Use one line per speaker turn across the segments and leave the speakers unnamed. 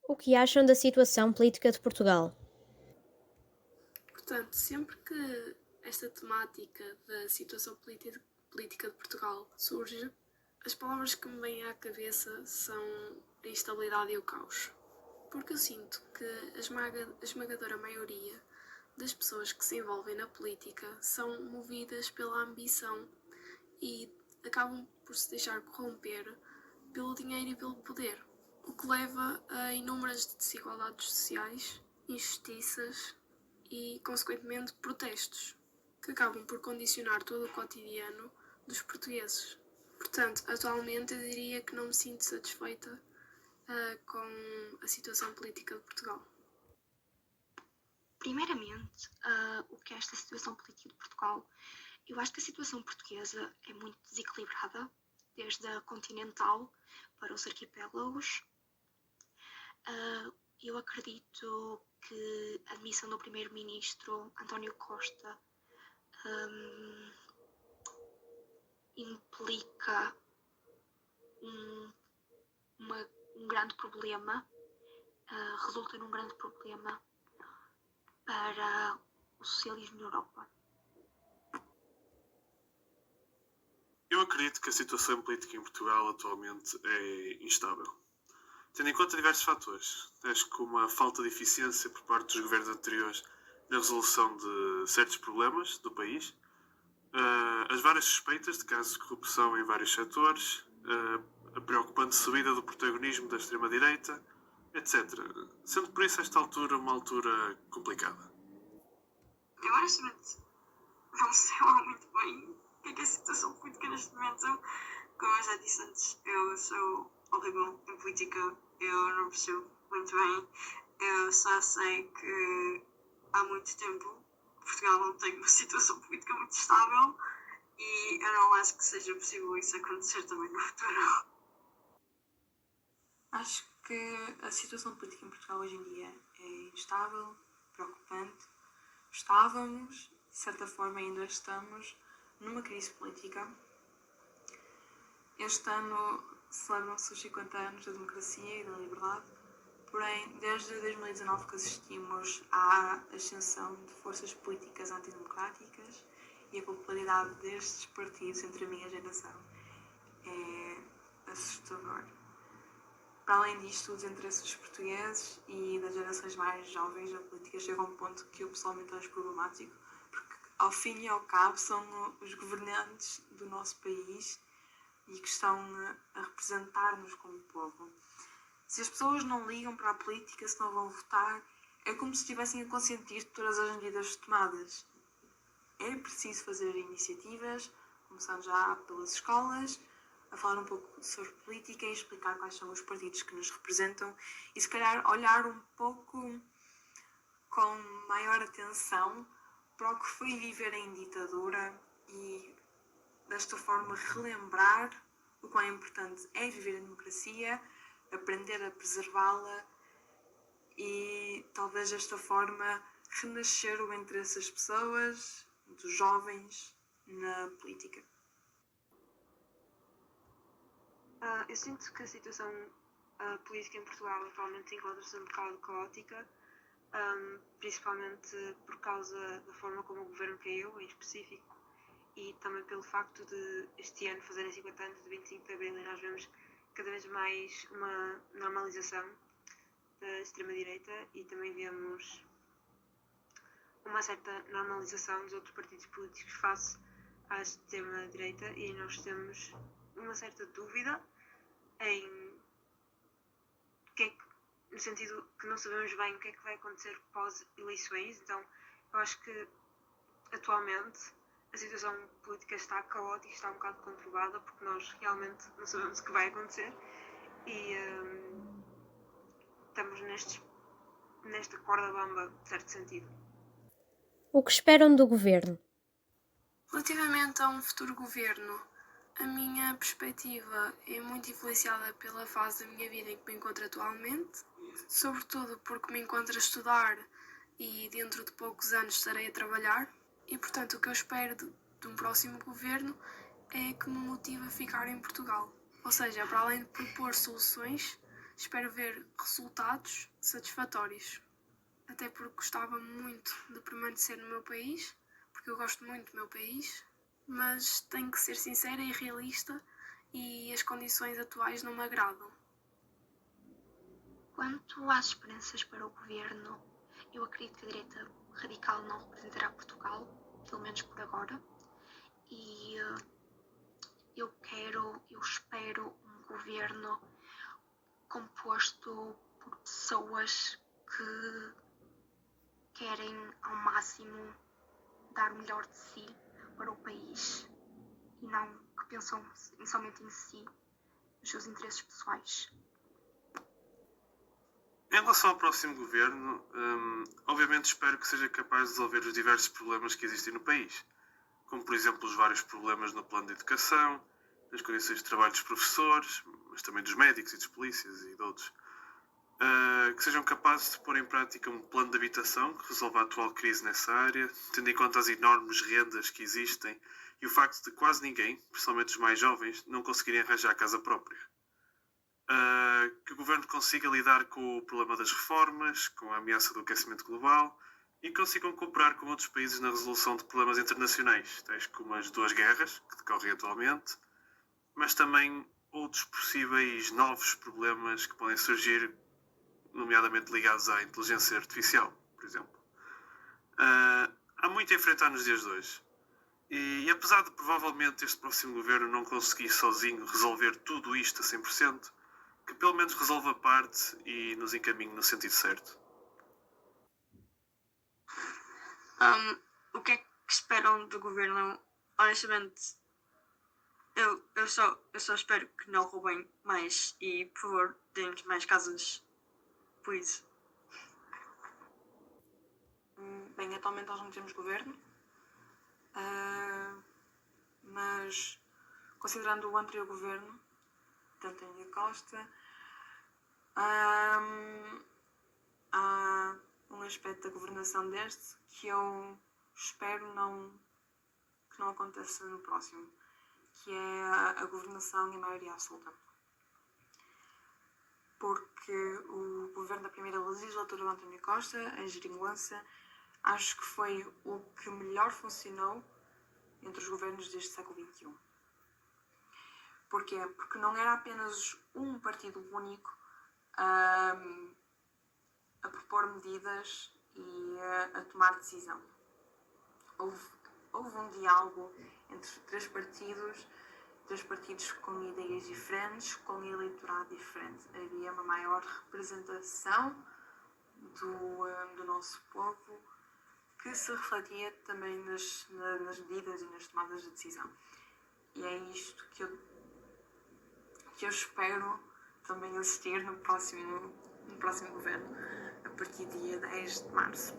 O que acham da situação política de Portugal?
Portanto, sempre que esta temática da situação política de Portugal surge, as palavras que me vêm à cabeça são a instabilidade e o caos. Porque eu sinto que a esmagadora maioria das pessoas que se envolvem na política são movidas pela ambição e acabam por se deixar corromper pelo dinheiro e pelo poder, o que leva a inúmeras desigualdades sociais, injustiças e, consequentemente, protestos, que acabam por condicionar todo o cotidiano dos portugueses. Portanto, atualmente eu diria que não me sinto satisfeita com a situação política de Portugal.
Primeiramente, o que é esta situação política de Portugal? Eu acho que a situação portuguesa é muito desequilibrada, desde a continental para os arquipélagos. Eu acredito que a admissão do primeiro-ministro António Costa implica um grande problema, resulta num grande problema para o socialismo na Europa.
Eu acredito que a situação política em Portugal atualmente é instável, tendo em conta diversos fatores, tais como a falta de eficiência por parte dos governos anteriores na resolução de certos problemas do país, as várias suspeitas de casos de corrupção em vários setores, a preocupante subida do protagonismo da extrema-direita, etc. Sendo por isso esta altura uma altura complicada.
Eu honestamente não sei lá muito bem o que é a situação política neste momento. Como eu já disse antes, eu sou horrível em política, eu não percebo muito bem. Eu só sei que há muito tempo Portugal não tem uma situação política muito estável e eu não acho que seja possível isso acontecer também no futuro.
Acho que a situação política em Portugal hoje em dia é instável, preocupante. Estávamos, de certa forma ainda estamos, numa crise política. Este ano celebram-se os 50 anos da democracia e da liberdade, porém, desde 2019 que assistimos à ascensão de forças políticas antidemocráticas e a popularidade destes partidos entre a minha geração é assustador. Para além disto, os interesses dos portugueses e das gerações mais jovens na política chegam a um ponto que eu pessoalmente acho problemático, porque ao fim e ao cabo são os governantes do nosso país e que estão a representar-nos como povo. Se as pessoas não ligam para a política, se não vão votar, é como se estivessem a consentir todas as medidas tomadas. É preciso fazer iniciativas, começando já pelas escolas, a falar um pouco sobre política e explicar quais são os partidos que nos representam e se calhar olhar um pouco com maior atenção para o que foi viver em ditadura e desta forma relembrar o quão importante é viver em democracia, aprender a preservá-la e talvez desta forma renascer o interesse das pessoas, dos jovens, na política.
Eu sinto que a situação política em Portugal atualmente encontra-se um bocado caótica, principalmente por causa da forma como o governo caiu, em específico, e também pelo facto de este ano fazerem 50 anos de 25 de Abril e nós vemos cada vez mais uma normalização da extrema-direita e também vemos uma certa normalização dos outros partidos políticos face à extrema-direita e nós temos uma certa dúvida em no sentido que não sabemos bem o que é que vai acontecer pós-eleições, então eu acho que atualmente a situação política está caótica, está um bocado conturbada porque nós realmente não sabemos o que vai acontecer e estamos nesta corda bamba, de certo sentido.
O que esperam do governo?
Relativamente a um futuro governo, a minha perspectiva é muito influenciada pela fase da minha vida em que me encontro atualmente, sobretudo porque me encontro a estudar e dentro de poucos anos estarei a trabalhar e, portanto, o que eu espero de um próximo governo é que me motive a ficar em Portugal. Ou seja, para além de propor soluções, espero ver resultados satisfatórios. Até porque gostava muito de permanecer no meu país, porque eu gosto muito do meu país, mas tenho que ser sincera e realista e as condições atuais não me agradam.
Quanto às esperanças para o governo, eu acredito que a direita radical não representará Portugal, pelo menos por agora, e eu espero um governo composto por pessoas que querem ao máximo dar o melhor de si para o país e não que pensam somente em si, nos seus interesses pessoais.
Em relação ao próximo governo, obviamente espero que seja capaz de resolver os diversos problemas que existem no país, como por exemplo os vários problemas no plano de educação, nas condições de trabalho dos professores, mas também dos médicos e dos polícias e de outros. Que sejam capazes de pôr em prática um plano de habitação que resolva a atual crise nessa área, tendo em conta as enormes rendas que existem e o facto de quase ninguém, principalmente os mais jovens, não conseguirem arranjar casa própria. Que o governo consiga lidar com o problema das reformas, com a ameaça do aquecimento global e consigam cooperar com outros países na resolução de problemas internacionais, tais como as duas guerras que decorrem atualmente, mas também outros possíveis novos problemas que podem surgir, nomeadamente ligados à inteligência artificial, por exemplo. Há muito a enfrentar nos dias de hoje. E apesar de provavelmente este próximo governo não conseguir sozinho resolver tudo isto a 100%, que pelo menos resolva a parte e nos encaminhe no sentido certo.
O que é que esperam do governo? Honestamente, eu só espero que não roubem mais e, por favor, deem-nos mais casas. Please. Bem, atualmente nós não temos governo, mas considerando o anterior governo, tanto António Costa, há um aspecto da governação deste que eu espero que não aconteça no próximo, que é a governação em maioria absoluta. Porque o governo da primeira legislatura do António Costa, em Geringonça, acho que foi o que melhor funcionou entre os governos deste século XXI. Porquê? Porque não era apenas um partido único a propor medidas e a tomar decisão. Houve um diálogo entre três partidos com ideias diferentes, com um eleitorado diferente. Havia uma maior representação do nosso povo que se refletia também nas medidas e nas tomadas de decisão. E é isto que eu espero também assistir no próximo governo, a partir do dia 10 de março.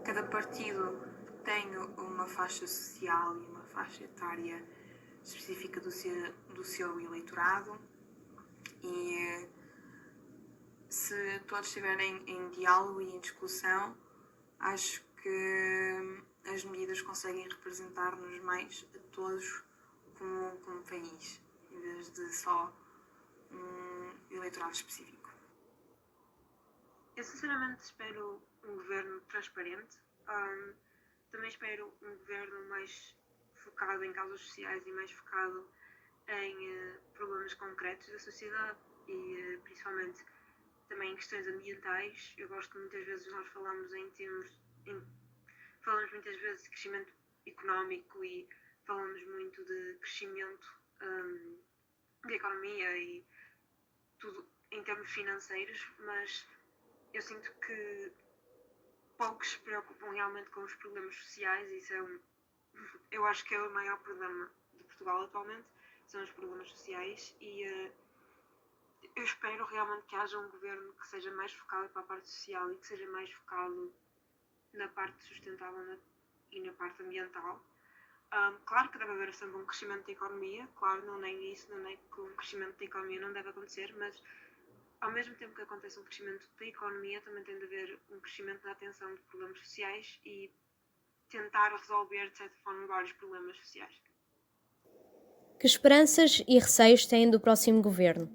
Cada partido tem uma faixa social e uma faixa etária específica do seu eleitorado e se todos estiverem em diálogo e em discussão, acho que as medidas conseguem representar-nos mais a todos como país, em vez de só um eleitorado específico.
Eu sinceramente espero um governo transparente. Também espero um governo mais focado em causas sociais e mais focado em problemas concretos da sociedade e principalmente também em questões ambientais. Eu gosto que muitas vezes nós falamos falamos muitas vezes de crescimento económico e falamos muito de crescimento da economia e tudo em termos financeiros, mas eu sinto que poucos se preocupam realmente com os problemas sociais e isso eu acho que é o maior problema de Portugal atualmente, são os problemas sociais e eu espero realmente que haja um governo que seja mais focado para a parte social e que seja mais focado na parte sustentável e na parte ambiental. Claro que deve haver sempre um crescimento da economia, claro, não é isso, não é que um crescimento da economia não deve acontecer, mas ao mesmo tempo que acontece um crescimento da economia, também tem de haver um crescimento da atenção de problemas sociais e tentar resolver, de certa forma, vários problemas sociais.
Que esperanças e receios têm do próximo governo?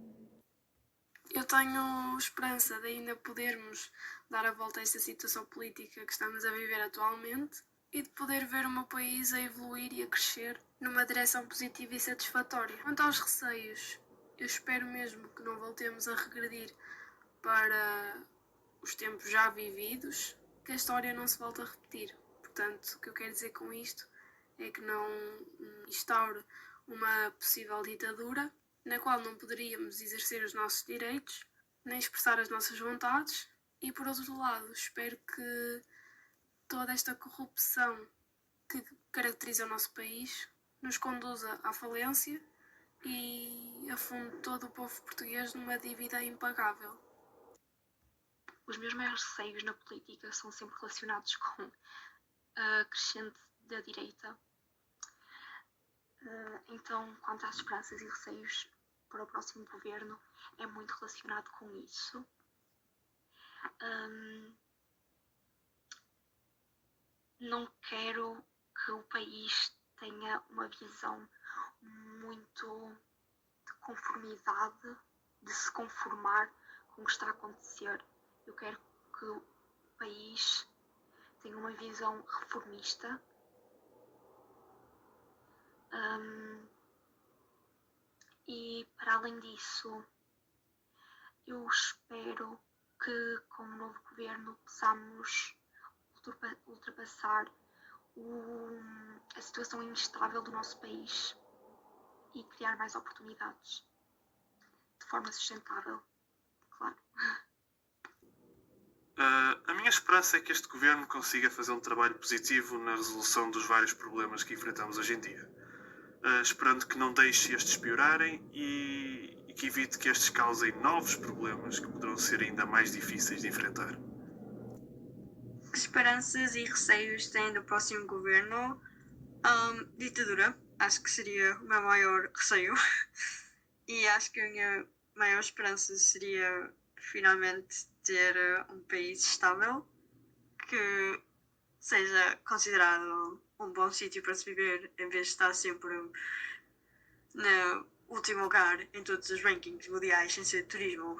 Eu tenho esperança de ainda podermos dar a volta a esta situação política que estamos a viver atualmente e de poder ver o meu país a evoluir e a crescer numa direção positiva e satisfatória. Quanto aos receios, eu espero mesmo que não voltemos a regredir para os tempos já vividos, que a história não se volte a repetir. Portanto, o que eu quero dizer com isto é que não instaure uma possível ditadura na qual não poderíamos exercer os nossos direitos, nem expressar as nossas vontades, e por outro lado, espero que toda esta corrupção que caracteriza o nosso país nos conduza à falência e afunde todo o povo português numa dívida impagável.
Os meus maiores receios na política são sempre relacionados com a crescente da direita. Então, quanto às esperanças e receios para o próximo governo, é muito relacionado com isso. Não quero que o país tenha uma visão muito de conformidade, de se conformar com o que está a acontecer. Eu quero que o país tenha uma visão reformista. E para além disso, eu espero que com o novo governo possamos ultrapassar a situação instável do nosso país e criar mais oportunidades de forma sustentável, claro.
A minha esperança é que este governo consiga fazer um trabalho positivo na resolução dos vários problemas que enfrentamos hoje em dia, esperando que não deixe estes piorarem e que evite que estes causem novos problemas que poderão ser ainda mais difíceis de enfrentar.
Que esperanças e receios têm do próximo governo? Ditadura, acho que seria o meu maior receio. E acho que a minha maior esperança seria finalmente ter um país estável, que seja considerado um bom sítio para se viver, em vez de estar sempre no último lugar em todos os rankings mundiais sem ser turismo.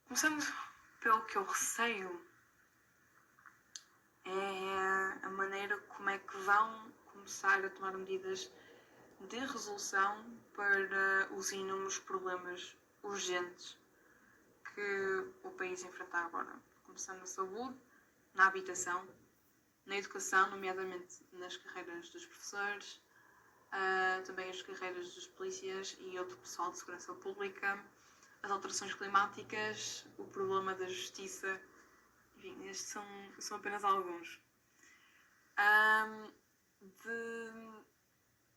Começando pelo que eu receio, é a maneira como é que vão começar a tomar medidas de resolução para os inúmeros problemas urgentes que o país enfrenta agora, começando na saúde, na habitação, na educação, nomeadamente nas carreiras dos professores, também as carreiras dos polícias e outro pessoal de segurança pública, as alterações climáticas, o problema da justiça. Enfim, estes são apenas alguns.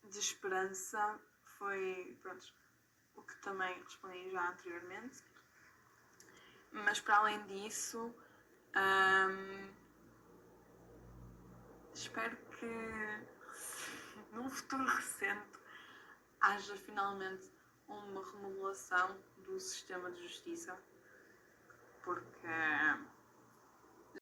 De esperança foi, pronto, o que também respondi já anteriormente. Mas para além disso, espero que num futuro recente haja finalmente uma remodelação do sistema de justiça, porque